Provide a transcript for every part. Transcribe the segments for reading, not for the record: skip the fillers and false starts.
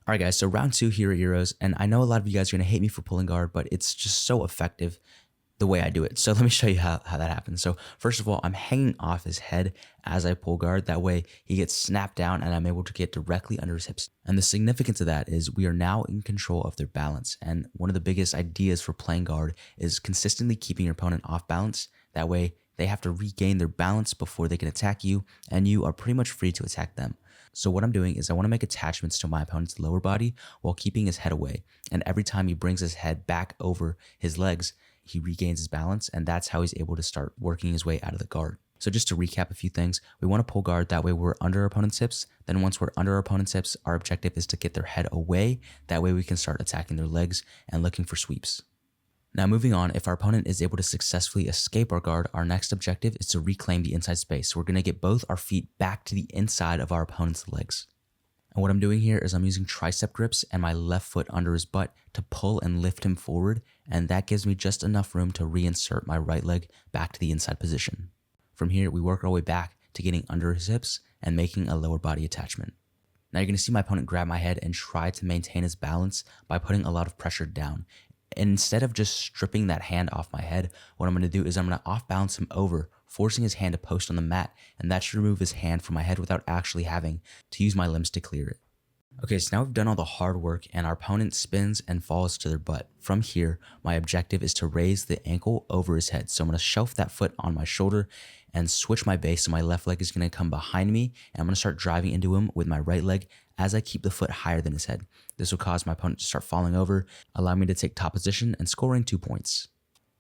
All right, guys, so round 2 here at Euros, and I know a lot of you guys are going to hate me for pulling guard, but it's just so effective the way I do it. So let me show you how that happens. So first of all, I'm hanging off his head as I pull guard. That way he gets snapped down and I'm able to get directly under his hips. And the significance of that is we are now in control of their balance. And one of the biggest ideas for playing guard is consistently keeping your opponent off balance. That way they have to regain their balance before they can attack you, and you are pretty much free to attack them. So what I'm doing is I want to make attachments to my opponent's lower body while keeping his head away. And every time he brings his head back over his legs, he regains his balance, and that's how he's able to start working his way out of the guard. So just to recap a few things, we want to pull guard, that way we're under our opponent's hips. Then once we're under our opponent's hips, our objective is to get their head away. That way we can start attacking their legs and looking for sweeps. Now moving on, if our opponent is able to successfully escape our guard, our next objective is to reclaim the inside space. So we're going to get both our feet back to the inside of our opponent's legs. And what I'm doing here is I'm using tricep grips and my left foot under his butt to pull and lift him forward, and that gives me just enough room to reinsert my right leg back to the inside position. From here, we work our way back to getting under his hips and making a lower body attachment. Now you're going to see my opponent grab my head and try to maintain his balance by putting a lot of pressure down. And instead of just stripping that hand off my head, what I'm going to do is I'm going to off balance him over, forcing his hand to post on the mat, and that should remove his hand from my head without actually having to use my limbs to clear it. Okay, so now we've done all the hard work and our opponent spins and falls to their butt. From here, my objective is to raise the ankle over his head. So I'm going to shelf that foot on my shoulder and switch my base. So my left leg is going to come behind me, and I'm going to start driving into him with my right leg as I keep the foot higher than his head. This will cause my opponent to start falling over, allow me to take top position and scoring 2 points.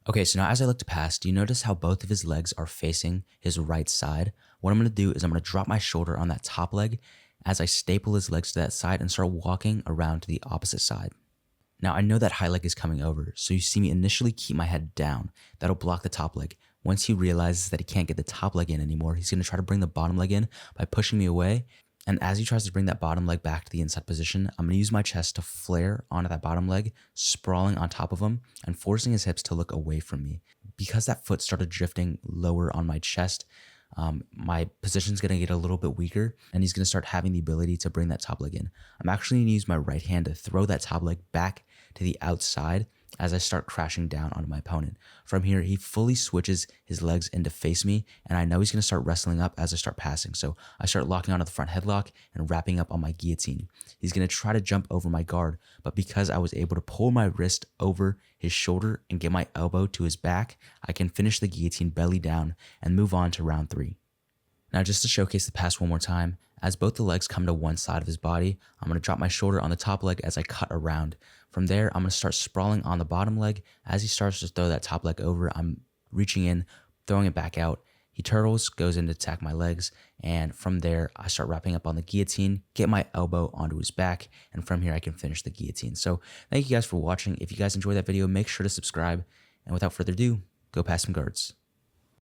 Okay, so now as I look to pass, do you notice how both of his legs are facing his right side? What I'm going to do is I'm going to drop my shoulder on that top leg as I staple his legs to that side and start walking around to the opposite side. Now I know that high leg is coming over, so you see me initially keep my head down. That'll block the top leg. Once he realizes that he can't get the top leg in anymore, he's going to try to bring the bottom leg in by pushing me away. And as he tries to bring that bottom leg back to the inside position, I'm going to use my chest to flare onto that bottom leg, sprawling on top of him and forcing his hips to look away from me. Because that foot started drifting lower on my chest, my position's going to get a little bit weaker, and he's going to start having the ability to bring that top leg in. I'm actually going to use my right hand to throw that top leg back to the outside as I start crashing down onto my opponent. From here, he fully switches his legs in to face me, and I know he's going to start wrestling up as I start passing. So I start locking onto the front headlock and wrapping up on my guillotine. He's going to try to jump over my guard, but because I was able to pull my wrist over his shoulder and get my elbow to his back, I can finish the guillotine belly down and move on to round 3. Now just to showcase the pass one more time, as both the legs come to one side of his body, I'm going to drop my shoulder on the top leg as I cut around. From there, I'm going to start sprawling on the bottom leg. As he starts to throw that top leg over, I'm reaching in, throwing it back out. He turtles, goes in to attack my legs, and from there, I start wrapping up on the guillotine, get my elbow onto his back, and from here, I can finish the guillotine. So thank you guys for watching. If you guys enjoyed that video, make sure to subscribe, and without further ado, go pass some guards.